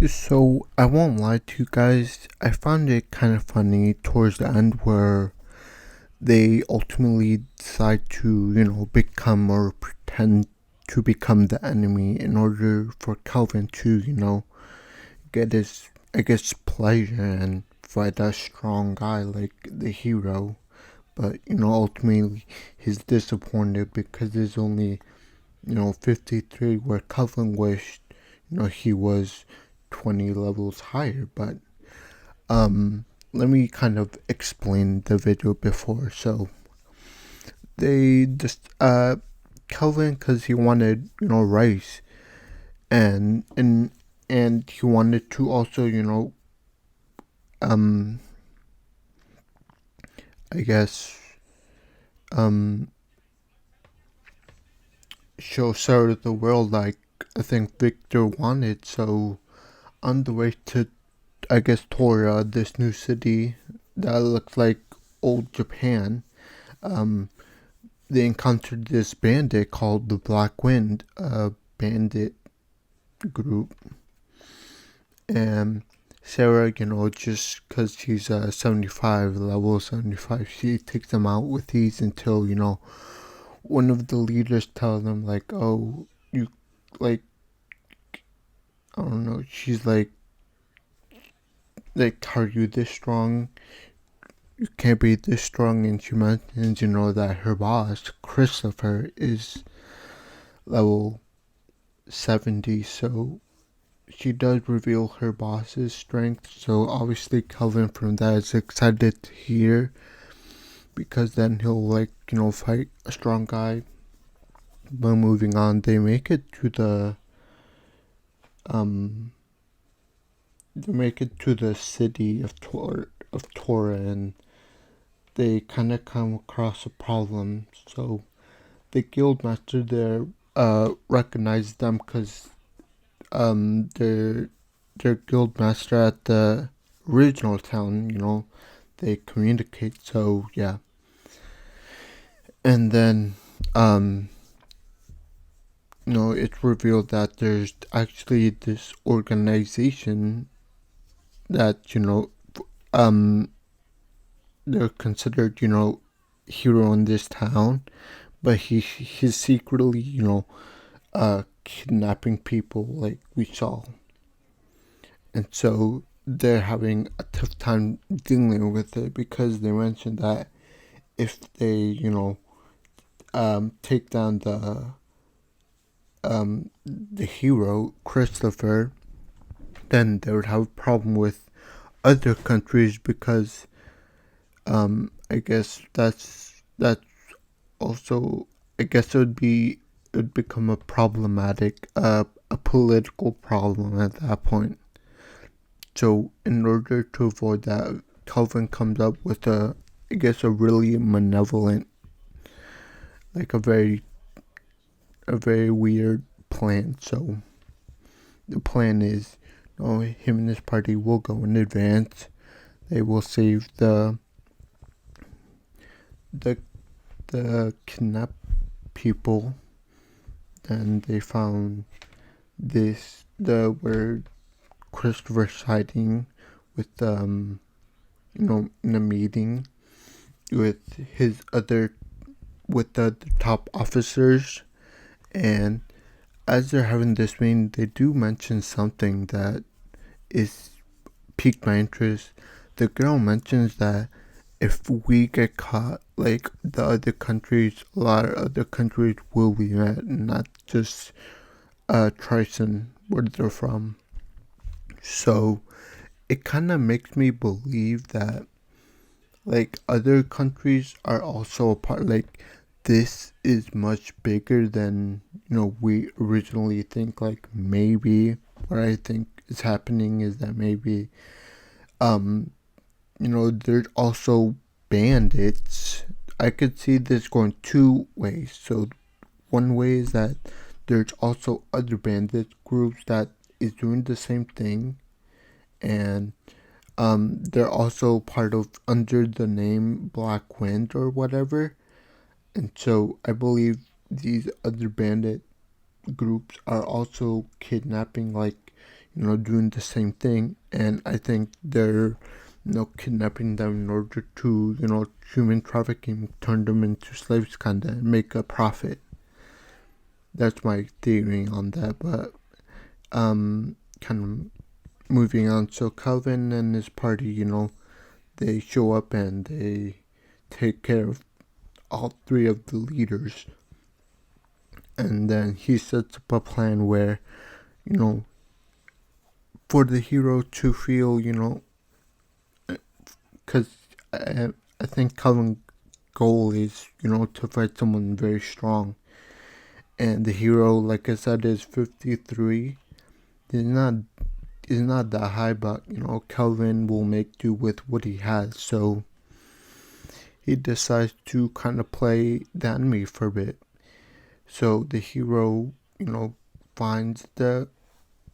So I won't lie to you guys. I found it kind of funny towards the end where they ultimately decide to, become or pretend to become the enemy in order for Kelvin to, get his, I guess, pleasure and fight a strong guy like the hero. But, ultimately he's disappointed because there's only, 53 where Kelvin wished, he was 20 levels higher. But let me kind of explain the video before. So they just Kelvin, because he wanted rice, and and and he wanted to also um I guess um show sort of the world like I think Victor wanted. So on the way to, I guess, Tora, this new city that looks like old Japan, um they encountered this bandit called the Black Wind, a bandit group. And Sarah, just because she's 75, level 75, she takes them out with ease until, one of the leaders tells them, like, oh, you, like, I don't know, she's like, are you this strong? You can't be this strong. And she mentions, that her boss, Christopher, is level 70, so she does reveal her boss's strength. So obviously Kelvin from that is excited to hear, because then he'll fight a strong guy. But moving on, um they make it to the city of Tora, and they kind of come across a problem. So the guildmaster there recognized them because their guildmaster at the original town, they communicate. So yeah, and then um, it's revealed that there's actually this organization that um, they're considered hero in this town, but he's secretly kidnapping people like we saw, and so they're having a tough time dealing with it because they mentioned that if they take down the hero Christopher, then they would have a problem with other countries because I guess that's also, I guess it would become a problematic a political problem at that point. So in order to avoid that, Kelvin comes up with I guess a really malevolent, like a very weird plan. So the plan is, him and his party will go in advance. They will save the kidnapped people. Then they found the where Christopher's hiding with in a meeting with his other with the top officers. And as they're having this meeting, they do mention something that is piqued my interest. The girl mentions that if we get caught, like a lot of other countries will be mad, not just Trison, where they're from. So it kind of makes me believe that like other countries are also a part. Like this is much bigger than we originally think. Like maybe what I think is happening is that maybe um there's also bandits. I could see this going two ways. So one way is that there's also other bandit groups that is doing the same thing, and they're also part of under the name Black Wind or whatever. And so I believe these other bandit groups are also kidnapping, like doing the same thing. And I think they're, kidnapping them in order to, human trafficking, turn them into slaves, kind of, and make a profit. That's my theory on that. But kind of moving on. So Kelvin and his party, they show up and they take care of all three of the leaders. And then he sets up a plan where, for the hero to feel, because I think Kelvin's goal is, to fight someone very strong. And the hero, like I said, is 53. Is not that high, but Kelvin will make do with what he has. So he decides to kind of play the enemy for a bit. So the hero, finds the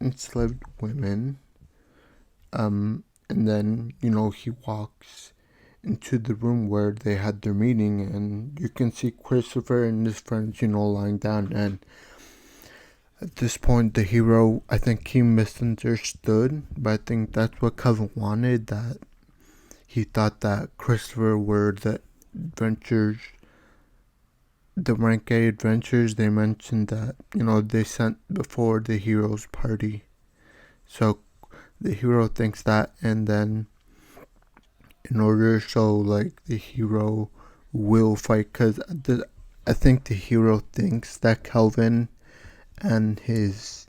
enslaved women, and then he walks into the room where they had their meeting, and you can see Christopher and his friends, lying down. And at this point, the hero, I think he misunderstood, but I think that's what Kevin wanted. That he thought that Christopher were the adventures, the rank A adventures they mentioned that, they sent before the hero's party. So the hero thinks that, and then in order to show, like, the hero will fight, because I think the hero thinks that Kelvin and his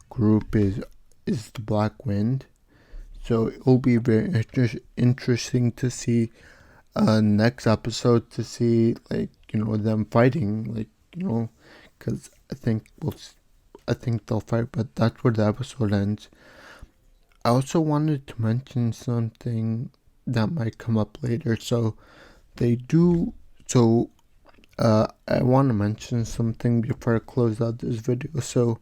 group is the Black Wind. So it will be very interesting to see next episode, to see, like, them fighting, like, because I think they'll fight, but that's where the episode ends. I also wanted to mention something that might come up later. So they do. So I want to mention something before I close out this video. So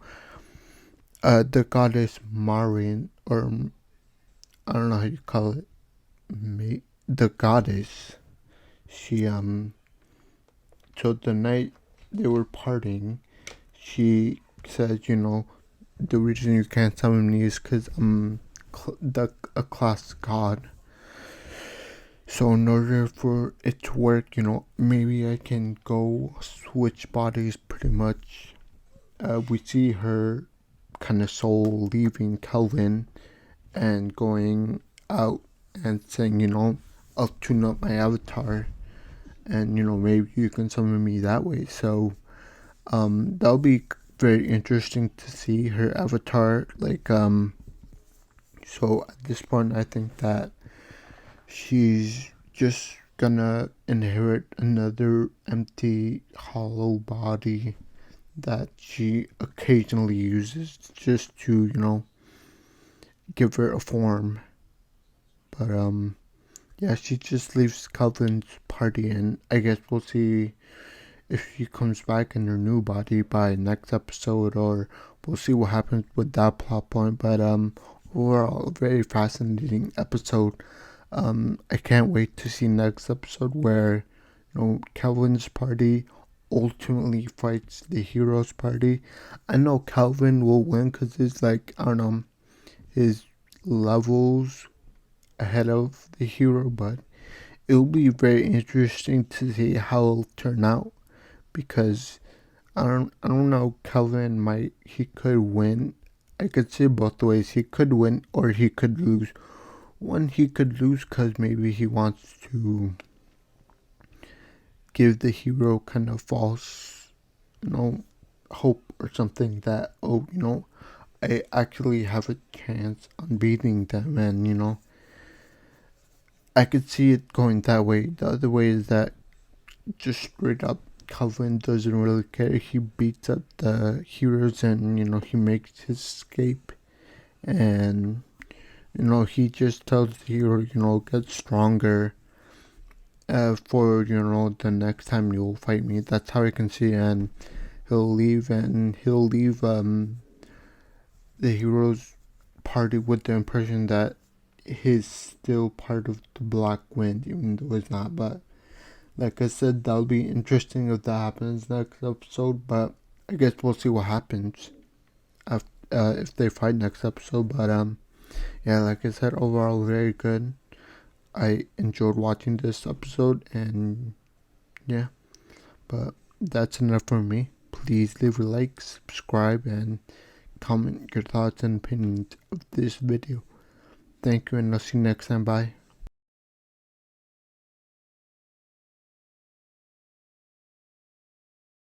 the goddess Marin, or I don't know how you call it, the goddess, she so the night they were partying, she said, the reason you can't summon me is because I'm a class god. So in order for it to work, maybe I can go switch bodies pretty much. We see her kind of soul leaving Kelvin and going out and saying, I'll tune up my avatar, and maybe you can summon me that way. So that'll be very interesting to see her avatar. Like so at this point, I think that she's just gonna inherit another empty, hollow body that she occasionally uses just to, give her a form. But yeah, she just leaves Kelvin's party, and I guess we'll see if she comes back in her new body by next episode, or we'll see what happens with that plot point. But overall, a very fascinating episode. I can't wait to see next episode where, Kelvin's party ultimately fights the hero's party. I know Kelvin will win because it's like, I don't know, his levels ahead of the hero, but it'll be very interesting to see how it'll turn out, because I don't know, Kelvin he could win. I could see both ways. He could win or he could lose. One, he could lose because maybe he wants to give the hero kind of false, hope or something, that, I actually have a chance on beating them, and, I could see it going that way. The other way is that just straight up, Kelvin doesn't really care. He beats up the heroes and, he makes his escape. And, he just tells the hero, get stronger for, the next time you'll fight me. That's how I can see it. And he'll leave the hero's party with the impression that he's still part of the Black Wind, even though it's not. But like I said, that'll be interesting if that happens next episode, but I guess we'll see what happens after if they fight next episode. But yeah, like I said, overall very good. I enjoyed watching this episode, and yeah, but that's enough for me. Please leave a like, subscribe, and comment your thoughts and opinions of this video. Thank you, and I'll see you next time. Bye.